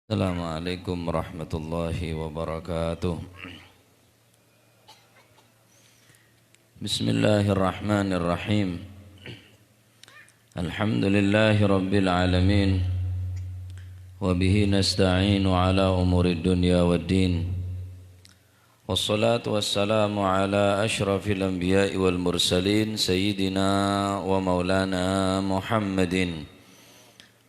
Assalamualaikum warahmatullahi wabarakatuh. Bismillahirrahmanirrahim. Alhamdulillahi rabbil alamin. Wa bihi nasta'inu ala umuri dunya waddin. Wassalatu wassalamu ala ashrafil anbiya'i wal mursalin Sayyidina wa maulana Muhammadin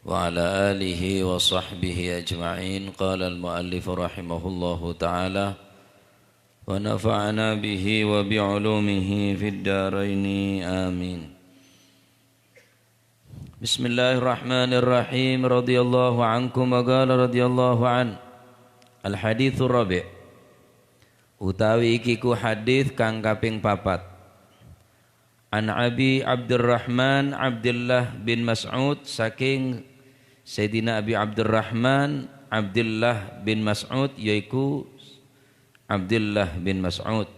وعلى آله وصحبه أجمعين. قال المؤلف رحمه الله تعالى ونفعنا به وبعلومه في الدارين آمين. بسم الله الرحمن الرحيم. رضي الله عنكم وقال رضي الله عنه. الحديث الرابع. Utawi iki ku hadis kang kaping 4. An Abi Abdurrahman Abdullah bin Mas'ud, saking Sayyidina Abi Abdurrahman Abdullah bin Mas'ud, yaiku Abdullah bin Mas'ud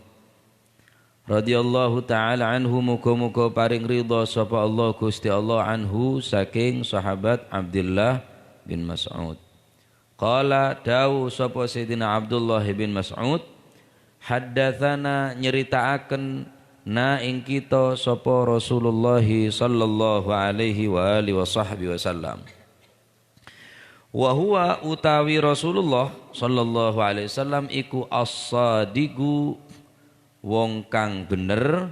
radhiyallahu ta'ala anhu, muga-muga paring ridha sapa Allah Gusti Allah anhu, saking sahabat Abdullah bin Mas'ud. Qala dawu sapa Sayyidina Abdullah bin Mas'ud, haddatsana nyeritaaken na ing kita sapa Rasulullah sallallahu alaihi wa alihi wasallam. Wa huwa utawi Rasulullah sallallahu alaihi wasallam iku as-sadiqu wong kang bener,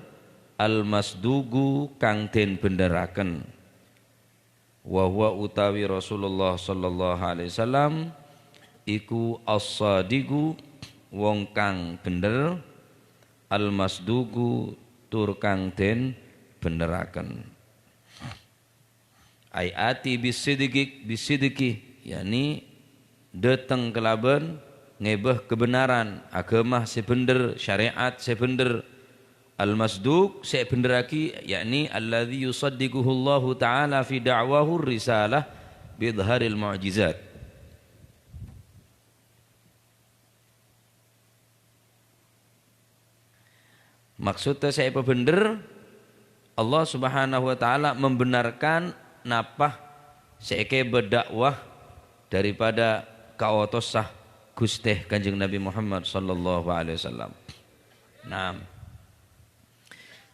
al-masdugu kang den beneraken. Wa huwa utawi Rasulullah sallallahu alaihi wasallam iku as-sadiqu wong kang bener, al-masdugu tur kang den beneraken. Ayati bisidiki yakni dateng kelaban ngebeh kebenaran, agama sebener, syariat sebener. Al-masduq sebenderaki yakni alladzi yusaddiquhu Allah taala fi da'wahu risalah bidharil mu'jizat. Maksudnya saya bener, Allah subhanahu wa ta'ala membenarkan napah seike berdakwah daripada kaotosah Gusteh Kanjeng Nabi Muhammad sallallahu alaihi wasallam. Nah,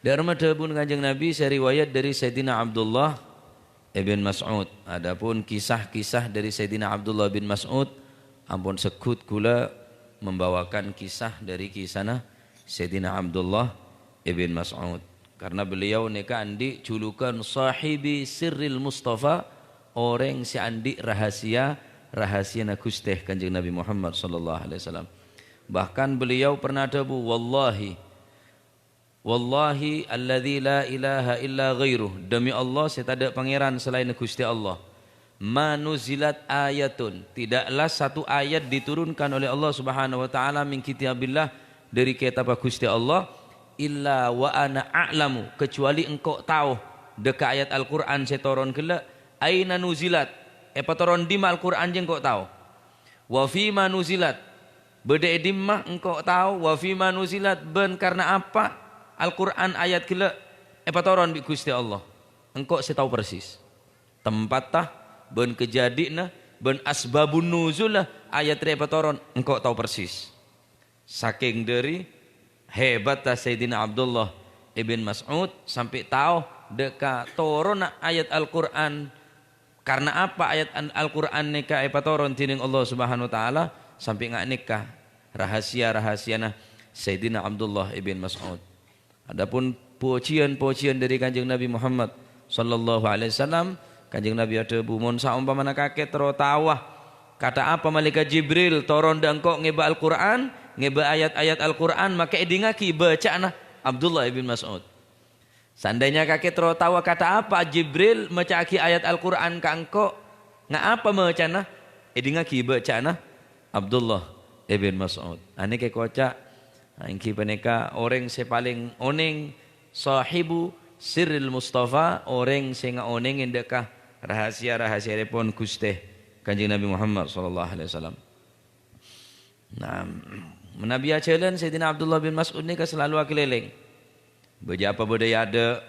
dari madhabun Kanjeng Nabi saya riwayat dari Sayyidina Abdullah ibn Mas'ud. Adapun kisah-kisah dari Sayyidina Abdullah bin Mas'ud, ampun sekut kula membawakan kisah dari kisana Sayyidina Abdullah ibn Mas'ud, karena beliau neka andi julukan sahibi sirril Mustafa, orang si andi rahasia na Gusteh Kanjeng Nabi Muhammad sallallahu alaihi wasallam. Bahkan beliau pernah dabu, wallahi alladzi la ilaha illa ghairuh, demi Allah saya tak ada pangeran selain Gusti Allah. Manuzilat ayatun, tidaklah satu ayat diturunkan oleh Allah subhanahu wa ta'ala min kitabillah, dari kitab Gusti Allah, illa wa ana a'lamu, kecuali engkau tahu deka ayat Al-Quran setoron kela aina nuzilat, patoron di Al-Quran je engkau tahu, wa fi ma nuzilat bede dimah engkau tahu, wa fi ma nuzilat ben karena apa Al-Quran ayat kela patoron di Gusti Allah, engkau setahu persis tempat tah ben kejadina ben asbabun nuzul lah ayat patoron engkau tahu persis. Saking dari hebat Sayyidina Abdullah ibn Mas'ud sampai tahu deka turun ayat Al-Quran. Karena apa ayat Al-Quran nikah turun tining Allah subhanahu wa ta'ala, sampai ngak nikah rahasia-rahasia nah Sayyidina Abdullah ibn Mas'ud. Adapun pujian-pujian dari Kanjeng Nabi Muhammad sallallahu alaihi wasallam, Kanjeng Nabi ada bumun saumpamana kakek terotawah kata apa malaikat Jibril turun dan kok ngeba Al-Quran, ngeba ayat-ayat Al-Quran, maka edingaki baca Abdullah ibn Mas'ud. Seandainya kakek tahu kata apa Jibril macaki ayat Al-Quran ka engkau, nga apa macana edingaki baca Abdullah ibn Mas'ud. Ane ke koca angki peneka orang sepaling oneng sahibu sirril Mustafa, orang sing oneng indekah rahasia-rahasia repon Gusteh Kanjeng Nabi Muhammad sallallahu alaihi wasallam. Nah, Nabi ajalan Sayyidina Abdullah bin Mas'ud ni selalu keliling. Beja apa budaya ada,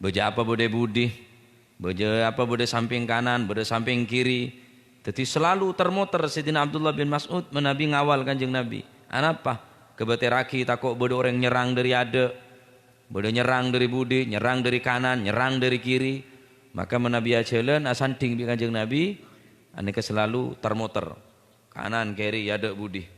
beja apa budaya budi, beja apa budaya samping kanan, budaya samping kiri, Jadi selalu termoter Sayyidina Abdullah bin Mas'ud menabi ngawal Kanjeng Nabi. Anapa? Kebeteraki takut bodo orang nyerang dari ada, bodo nyerang dari budi, nyerang dari kanan, nyerang dari kiri. Maka menabi ajalan asanting bi Kanjeng Nabi, aneka selalu termoter kanan kiri ada budi.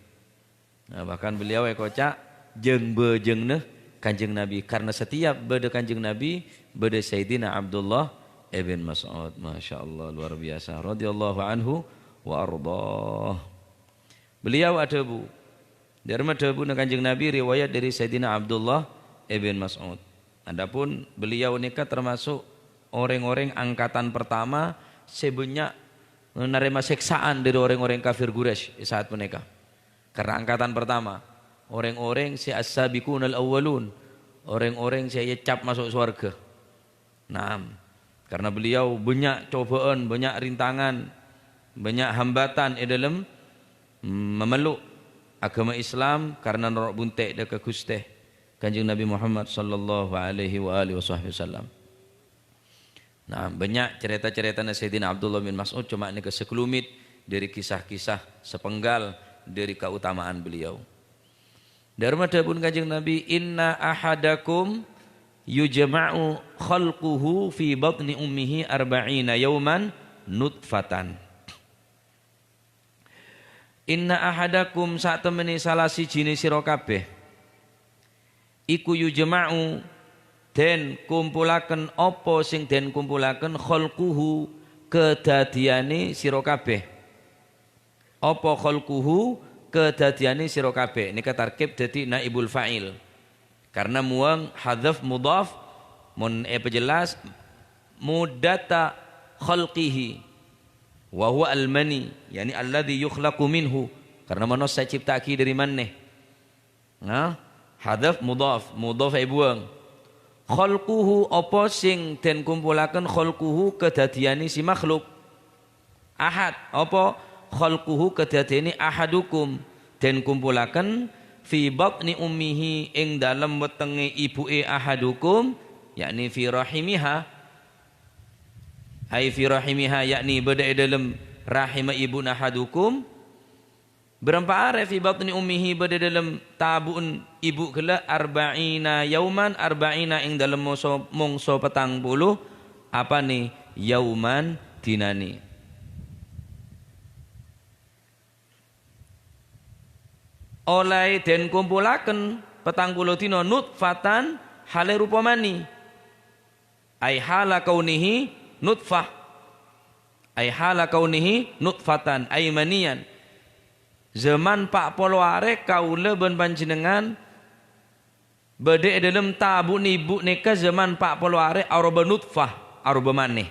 Nah, bahkan beliau kocak jeng bejeng neh Kanjeng Nabi, karena setiap beda Kanjeng Nabi beda Sayyidina Abdullah ibn Mas'ud. Masya Allah, luar biasa, radhiyallahu anhu wa ardah. Beliau ada bu dari madhabu Kanjeng Nabi, riwayat dari Sayyidina Abdullah ibn Mas'ud. Adapun beliau nikah termasuk orang-orang angkatan pertama sebanyak menerima siksaan dari orang-orang kafir Quraisy saat menikah. Karena angkatan pertama orang-orang si as-sabiqunal awwalun, orang-orang si cap masuk surga. Nah, karena beliau banyak cobaan, banyak rintangan, banyak hambatan di dalam memeluk agama Islam karena norok buntek dekat Gusti Kanjeng Nabi Muhammad sallallahu alaihi wasallam. Nah, banyak cerita-cerita Sayyidina Abdullah bin Mas'ud, cuma ini sekelumit dari kisah-kisah sepenggal dari keutamaan beliau. Dari madhabun Kanjeng Nabi, inna ahadakum yujma'u khalquhu fi batni ummihi arba'ina yawman nutfatan. Inna ahadakum saat temeni salah siji sira kabeh iku yujma'u den kumpulaken apa sing den kumpulaken khalquhu kedadiane sira kabeh. Apa khalquhu kedadiane sira kabeh. Ini tarkib dadi naibul fa'il. Karena muang hadzaf mudhaf mun pejelas mudata khalqihi wa huwa al-mani, yani alladhi yukhlaqu minhu, karena manusia ciptaki dari maneh. Nah, hadzaf mudhaf, mudhaf buang. Khalquhu apa sing den kumpulaken khalquhu kedadiane si makhluk. Ahad apa khalquhu kedadiane ahadukum den kumpulaken fi batni ummihi ing dalem wetenge ibuke ahadukum, yakni fi rahimiha. Hai fi rahimiha, yakni beda dalam rahim ibu ahadukum. Berapa hari fi batni ummihi beda dalam tabun ibu kela arba'ina yauman, arba'ina ing dalam mongso petang puluh apa nih yauman dinani. Oleh den kumpulaken petang puluh dina nutfatan hale rupa mani. Ai hala kaunihi nutfah, ay hala kaunihi nutfatan ay manian. Zaman pak poloare kaula ben panjenengan bede dalam tabu ibu neka zaman pak poloare aroba nutfah aroba maneh.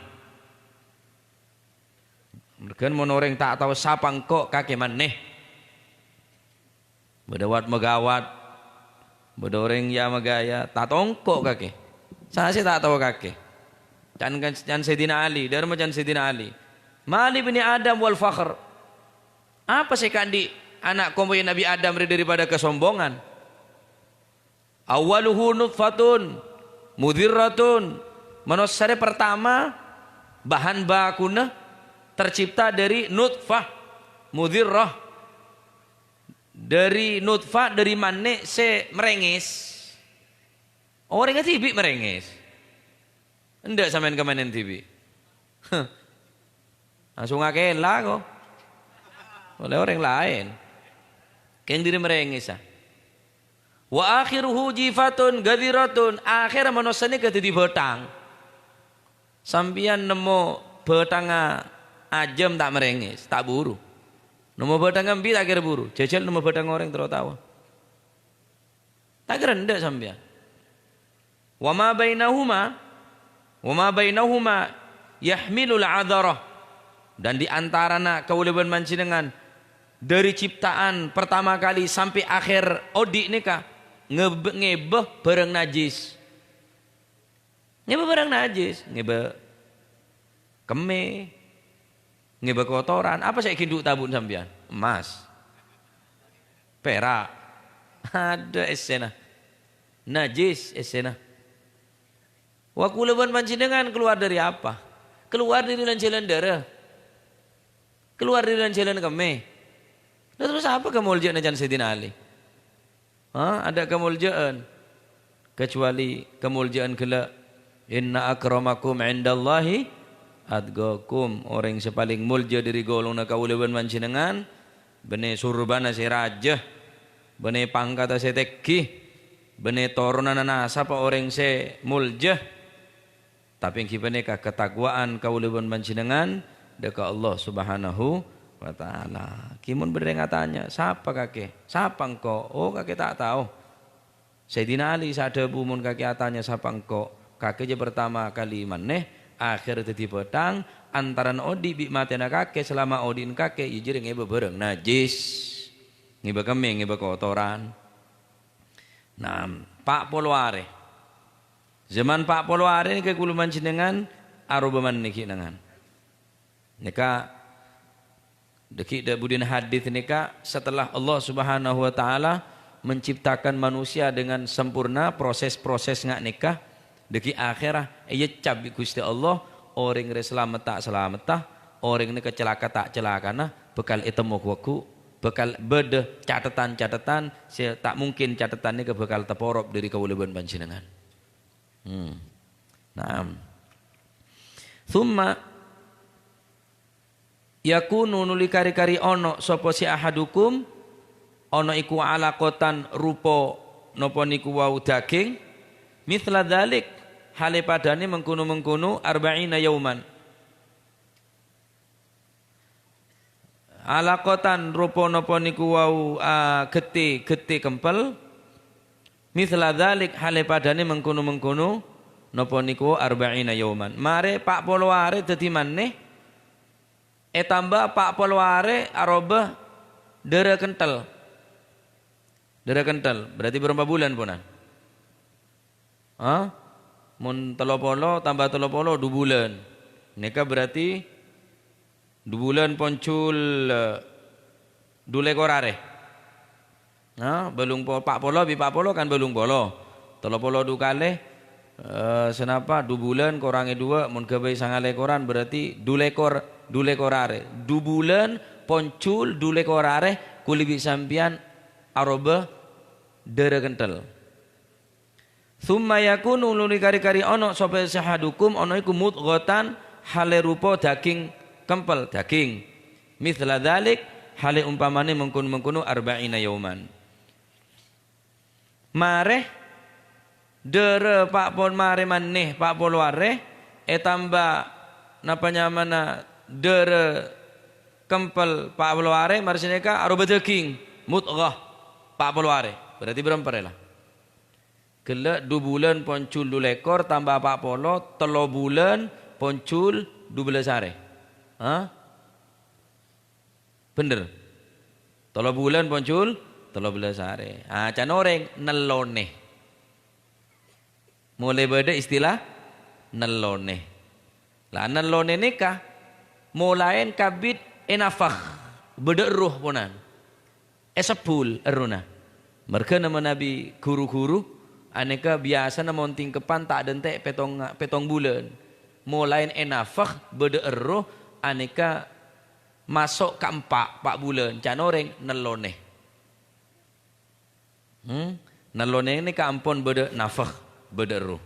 Mereka monoreng tak tahu sapang kok kake maneh. Bedawat megawat, bedoreng ya megaya, tak tongkok kake. Saya sih tak tahu kake. Can Sayyidina Ali, dari macam Sayyidina Ali. Mali bin Adam wal fakhr. Apa sih kandi anak komponen Nabi Adam daripada kesombongan? Awaluhu nutfatun mudirratun. Manusia pertama bahan bakuna tercipta dari nutfah mudirrah. Dari nutfah dari mana se merengis. Orang nggak tibik merengis. Enggak sampean kemanen TV. Langsung ngakela kok. Oleh orang lain. Keng diri merengis ah. Wa akhiruhu jifatun gadhiratun. Akhir manusia ini kedidi betang. Sampian nemu betanga ajem tak merengis, tak buru. Nemu betang ngembi tak kira buru. Jajal nemu betang orang tertawa. Tak kira enggak sampian. Wa ma bainahuma yahmilul adharah, dan di antara kauleban mancinengan dari ciptaan pertama kali sampai akhir odik nikah ngebeh barang najis, ngebe barang najis, ngebe keme, ngebe kotoran. Apa saya kinduk tabun sampean? Emas, perak, ada esena najis esena. Wakulaban panjenengan keluar dari apa? Keluar dari lancelan darah. Keluar dari jalan kami. Terus apa kemuliaan Najan Sayyidina Ali? Ada kemuliaan kecuali kemuliaan kelak inna akramakum indallahi atqakum, orang yang paling mulia dari golongan kaulawan panjenengan bene surbana si raja bene pangkata si teki bene turunan nasab orang si mulia tapi yang kibane ketakwaan kaulawan panjenengan dekat Allah Subhanahu wa ta'ala. Kimun berdeng tanya, siapa kakek? Siapa engkau? Oh kakek tak tahu. Sayyidina Ali sadebu mun kakek tanya siapa engkau? Kakek je pertama kali maneh, akhir tadi petang, antaran odi bi matena kakek selama odin kakek ijir ngebe bereng najis. Ngebe kemeng, ngebe kotoran. Nah, Pak Polware. Zaman Pak Polware ini kekuluman jenengan arobaman niki nengan. Nika deki da budin hadis nika setelah Allah Subhanahu wa taala menciptakan manusia dengan sempurna proses-proses ngak nikah deki akhirah iya cabi Gusti Allah orang re selamat tak selamat tah orang ni kecelaka tak celakana bekal itemu waku bekal bede catatan-catatan tak mungkin catatan ni bekal teporop dari kawuleban panjenengan. Naam. Thumma yakunu nuli kari-kari ono sapa si ahadukum ono iku alaqatan rupa napa niku wau daging mithla dzalik hale padane mengkono-mengkono arba'ina yauman alaqatan rupa napa niku wau geti kempel mithla dzalik hale padane mengkono-mengkono napa niku arba'ina yauman mare Pak Polware dadi maneh tambah Pak Polware arobah dere kental. Dere kental berarti berapa bulan punan? Mun telopolo tambah telopolo 2 bulan. Nika berarti 2 bulan poncul 2 lekorare. Belum Pak Polo bi Pak Polo kan belum polo. Telopolo 2 kali senapa 2 bulan kurangi 2 mun gawe 9 lekoran berarti 2 lekorare 2 bulan poncul 2 lekorare kulibi sampian aroba dere kental. Summa yakunu luni kari-kari ono sapa sahadukum ono iku mudghatan hale rupa daging kempel daging mithla dzalik hale umpamane mengkun-mengkunu arba'ina yauman mareh dere Pak Pon mare maneh Pak Polware tambah napanya mana dere kempel Pak Polware marsineka aroba daging mudghah Pak Polware berarti berapa lah gelek 2 bulan poncul 2 lekor tambah Pak Polo 3 bulan poncul 12 hari bener 3 bulan poncul 13 hari can orang nelone mulai beda istilah nelone lah nelone nikah mulain kabit enafah beda ruh punan esepul eruna mereka nama nabi guru-guru aneka biasa nama tingkepan tak dentek petong bulan mulain enafah beda ruh aneka masuk ke 4 bulan can orang nelone nelone ini ka ampun beda nafah bederu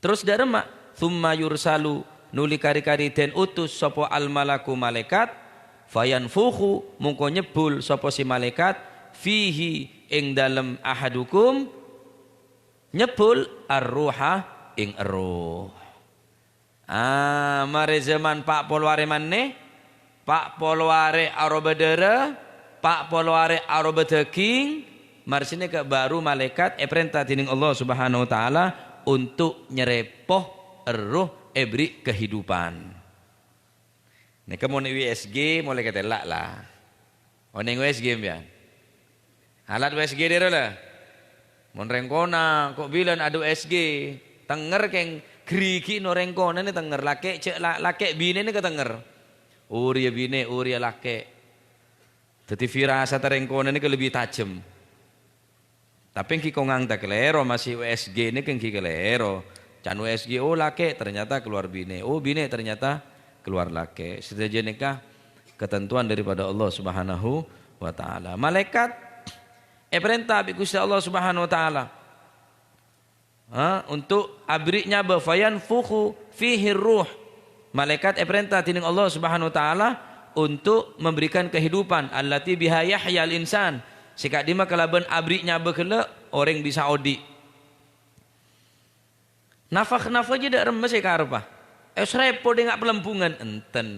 terus darema thumma yursalu nuli kari-kari den utus sapa al malaku malaikat fayanfukhu mungko nyebul sapa si malaikat fihi ing dalem ahadukum nyebul ar-ruha ing ruh mare zaman Pak Polware maneh Pak Polware aroba dere Pak Polware aroba daging marsine ke baru malaikat perintah dening Allah Subhanahu wa taala untuk nyerepoh roh ebri kehidupan. Nek mau USG mulai ketelak lah. Oneng USG ya. Alat USG dia lah. Mon rengkona kok bilan ada USG tenger keng griki no rengkona ni tenger lake cek lake bine ni ketenger. Uria bine uria lake. Jadi firasat rengkona ni ke lebih tajam. Tapi yang ngang tak kelero masih USG ini kan kelero. Can USG oh lake ternyata keluar bine. Oh bine ternyata keluar lake. Setelah nikah ketentuan daripada Allah Subhanahu wa taala. Malaikat perintah bi Gusti Allah Subhanahu wa taala untuk abriknya bafayan fuhu fihi ruh. Malaikat perintah tining Allah Subhanahu wa taala untuk memberikan kehidupan allati biha yahyal insan. Sikak dima kalaban abriknya bekele orang bisa odi. Nafakh je dak remes e karepa. Repo de ngak pelempungan enten.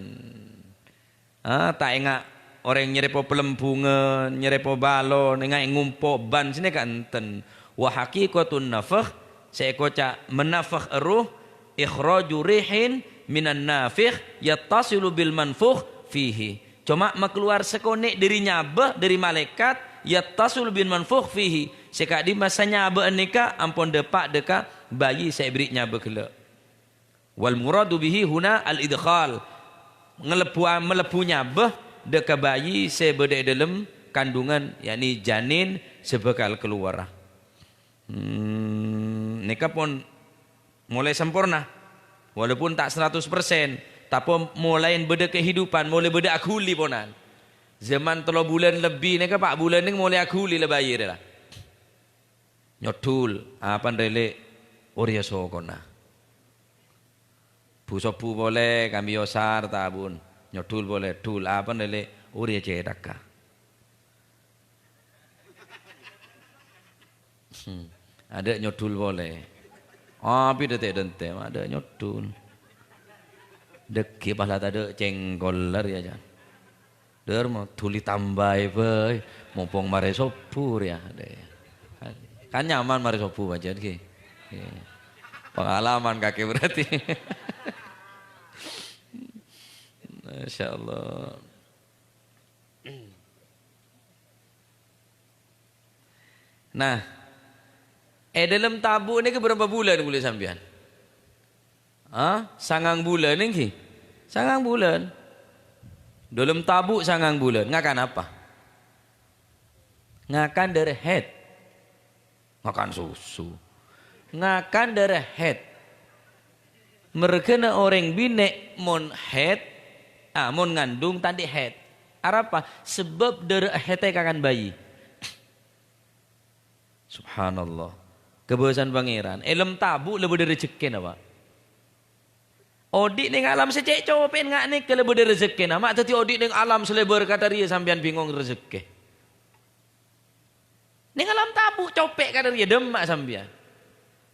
Tak engak orang nyerepo pelempungan, nyerepo balon, engak ngumpo ban sini ka enten. Wa haqiqatun nafakh sekoca menafakh ruh ikhraju rihin minan nafikh yattasilu bil manfukh fihi. Cuma makluar sekonek dari nyabah dari malaikat yattasilu bil manfukh fihi. Sekak di masa nyabah nika ampun depak deka bayi saya beri nyabah kele. Wal muradu bihi huna al idkhal. Melepu nyabah deka bayi saya berde dalam kandungan yakni janin sebekal keluar. Nika pun mulai sempurna walaupun tak 100%, tapi mulai beda kehidupan, mulai beda akuli ponan. Zaman 3 bulan lebih nika 4 bulan ni mulai akuli lah bayi dah. Nyotul apa ndele Orya sokona. Busopu boleh, kami yosar tabun. Nyotul boleh, tul apa ndele Orya cedaka. Ada nyotul boleh. Tapi detek dente, ada nyotul. Deki pala ada cenggoler ya jan. Der mau tuli tambah boy, mumpung mare sopur ya deh. Kan nyaman mare sopu aja ki. Pengalaman kaki berarti. Masya Allah. Nah, dalam tabuk ni ke berapa bulan boleh sampean? Sangang bulan ni ki? Sangang bulan. Dalam tabuk sangang bulan. Ngakan apa? Ngakan dari head. Ngakan susu. Ngakan dari head. Mereka orang bine mon head, mon ngandung tadi head. Apa? Sebab dari head akan bayi. Subhanallah. Kebebasan pangeran. Elem tabu lebih dari rezeki apa? Odik ning alam secek copen ngak nih lebih dari rezeki nama. Tadi odik ning alam selebar kata dia sampean bingung rezeki. Ning alam tabu copek kata dia demak sampean.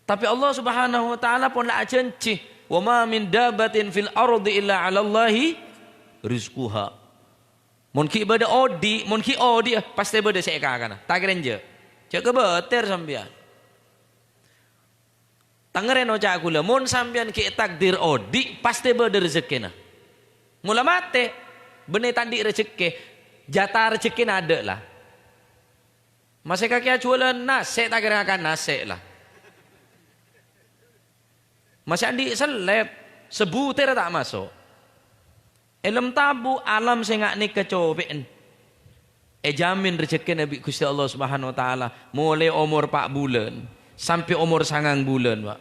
Tapi Allah Subhanahu wa taala pun la janji, "Wa ma min dabatin fil ardi illa 'ala Allahi rizquha." Mun ki bade odi, mun ki odi pasti bade sek kana. Tak keren je. Cek kebeter sampean. Tangeren oca aku lah, mun sampean ki takdir odi pasti bade rezekina. Mula mate, benih tandi rezeki, jatah rezeki ada lah. Masih kaki jualan nasi, tak kira akan nasi lah. Masih andi seleb, sebutir tak masuk. Elem tabu alam sengak ni kecobean. Jamin rezeki Nabi Gusti Allah Subhanahu wa taala mulai umur 4 bulan sampai umur 9 bulan, Pak.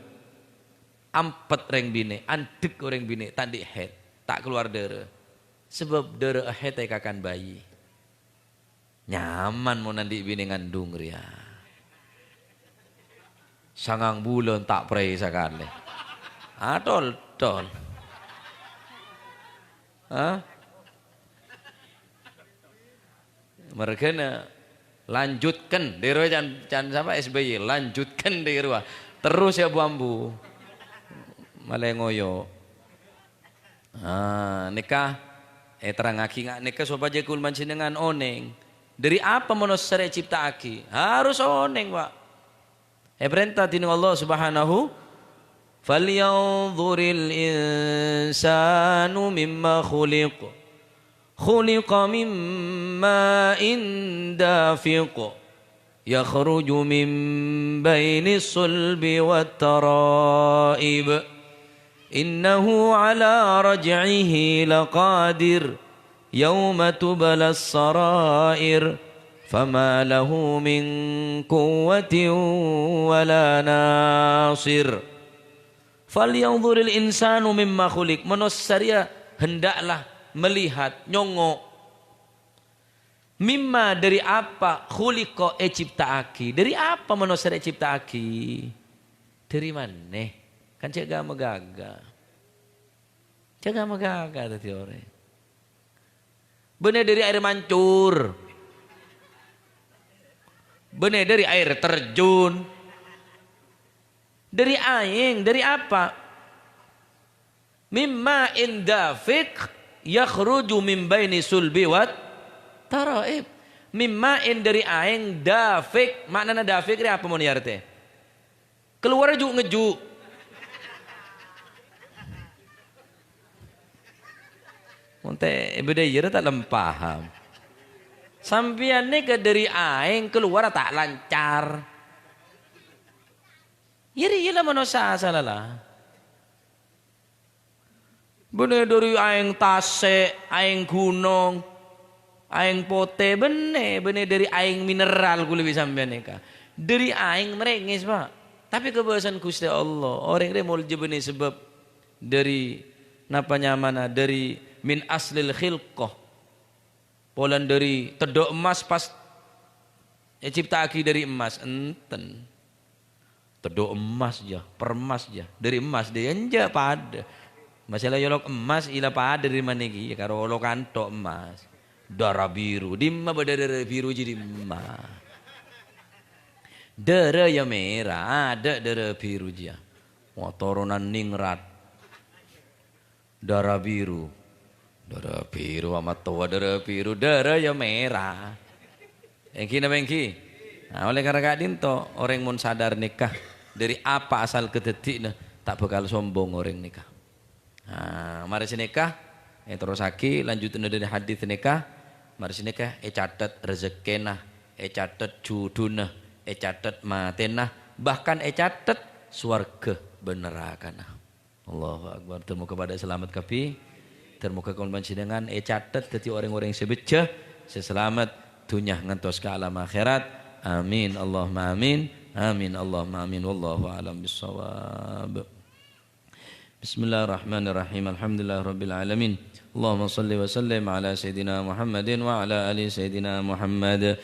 Ampet reng bine, antik orang bine tandi head, tak keluar darah. Sebab darah head akan bayi. Nyaman mau nanti bine ngandung ria. 9 bulan tak prei sekali. Tol. Mereka lanjutkan di ruang jangan sama SBY, lanjutkan di ruang terus ya bambu malai ngoyo. Nikah terang aki ngak nikah sopa jekul mancinengan oneng dari apa monosere cipta aki harus oneng, Pak. Perintah tinu Allah Subhanahu falyanzuril insanu mimma khuliqa mimma dafiq yakhruju min bainis sulbi wat taraib innahu ala raj'ihi laqadir yawma tubalas sarair fama lahu min quwwatin wala nasir. Falyanzuril insanu mimma khuliq, manusia hendaklah melihat, nyongok. Mimma dari apa khuliqa ciptaaki. Dari apa manusia ciptaaki? Dari mana? Kan cek gama gaga. Cek gama gaga tadi orang. Bener dari air mancur. Bener dari air terjun. Dari aing, dari apa? Mimma indafik yakhruju min baini sulbi wat taraib. Mimma dari aing dafik. Maknanya dafik ini apa mau niarte? Keluar juga ngeju. Monte bedaya tak lempaham. Sampian ni ke dari aing keluar tak lancar. Yeri lah manusia salah. Bener dari aing tase, aing gunung, aing pote, bener dari aing mineral kulit sampian ni ka. Dari aing merengis pak. Tapi kebiasaan Gusti Allah orang dia mau jebeni sebab dari napa nyamana dari min aslil khilqah polan dari tedok emas pas ciptaaki dari emas enten tedok emas ya permas ya dari emas dia enja pada masalah yolok emas ila pada dari mana lagi ya karo lo kantok emas darah biru dimma darah biru jadi emas darah ya merah ada darah biru dia motorunan ningrat darah biru amat tua darah biru darah ya merah engki na engki nah oleh karena kadin to orang mun sadar nikah dari apa asal kedetik nah tak bakal sombong orang nikah nah mari nikah terus aki lanjutin dari hadis nikah mari nikah catat rezekena catat juduna catat matena bahkan catat swarga benerakana Allahu akbar temu kepada selamat kapi termuka kaum panjenengan catat dadi orang-orang sebeja seselamat dunya ngantos ke alam akhirat amin Allahumma amin amin Allahumma amin wallahu alam bissawab Bismillahirrahmanirrahim alhamdulillahirabbil alamin Allahumma shalli wa sallim ala sayidina Muhammadin wa ala ali sayidina Muhammad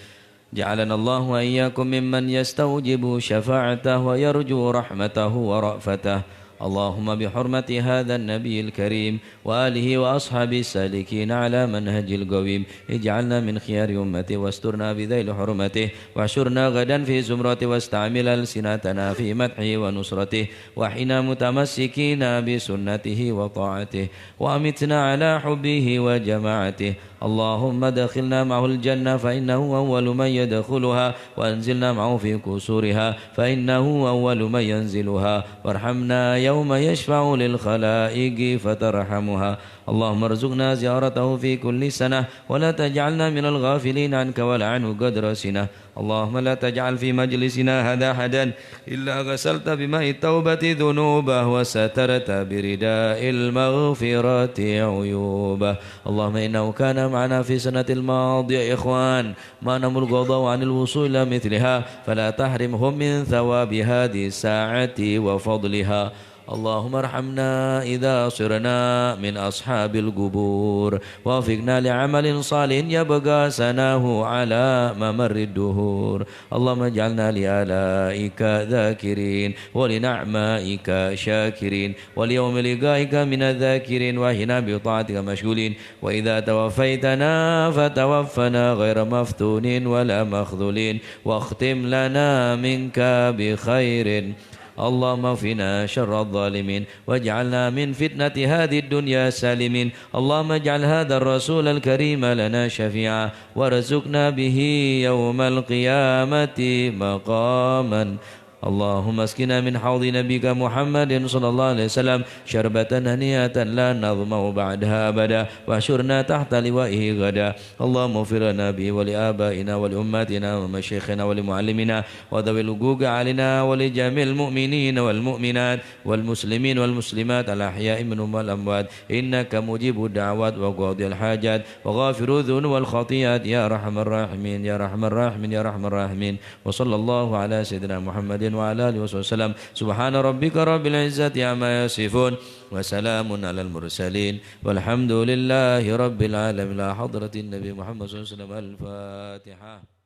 ja'alana Allah wa iyyakum mimman yastawjibu syafa'atahu wa yarju rahmatahu wa ra'fatahu اللهم بحرمة هذا النبي الكريم وآله وأصحابه السالكين على منهج القويم اجعلنا من خيار أمته واسترنا بذيل حرمته واحشرنا غدا في زمرته واستعمل ألسنتنا في مدحه ونصرته وحنا متمسكين بسنته وطاعته وأمتنا على حبه وجماعته اللهم دخلنا معه الجنة فإنه أول من يدخلها وأنزلنا معه في كسورها فإنه أول من ينزلها وارحمنا يوم يشفع للخلائق فترحمها اللهم ارزقنا زيارته في كل سنة ولا تجعلنا من الغافلين عنك ولا عنه قدر سنة اللهم لا تجعل في مجلسنا هذا أحدا إلا غسلت بماء التوبة ذنوبه وسترت برداء المغفرة عيوبه اللهم إنه كان معنا في سنة الماضية إخوان ما نمر القضاء عن الوصول إلى مثلها فلا تحرمهم من ثواب هذه الساعة وفضلها اللهم ارحمنا إذا صرنا من أصحاب القبور ووفقنا لعمل صالح يبقى سناه على ممر الدهور اللهم اجعلنا لآلائك ذاكرين ولنعمائك شاكرين وليوم لقائك من الذاكرين وهنا بطاعتك مشغولين وإذا توفيتنا فتوفنا غير مفتونين ولا مخذولين واختم لنا منك بخير اللهم اكفنا شر الظالمين واجعلنا من فتنة هذه الدنيا سالمين اللهم اجعل هذا الرسول الكريم لنا شفيعا وارزقنا به يوم القيامة مقاما اللهم اسقنا من حوض نبيك محمد صلى الله عليه وسلم شربة هنيئة لا نظمأ بعدها أبدا واحشرنا تحت لوائه غدا اللهم اغفر لنا به ولآبائنا ولأمهاتنا ومشايخنا ولمعلمنا وذوي الحقوق علينا ولجميع المؤمنين والمؤمنات والمسلمين والمسلمات الأحياء منهم والأموات إنك مجيب الدعوات وقاضي الحاجات وغافر الذنوب والخطيئات يا أرحم الراحمين يا أرحم الراحمين يا أرحم الراحمين وصلى الله على سيدنا محمد وعلى آله وصحبه وسلم سبحان ربك رب العزة عما يصفون وسلام على المرسلين والحمد لله رب العالمين. إلى حضرة النبي محمد صلى الله عليه وسلم. الفاتحة.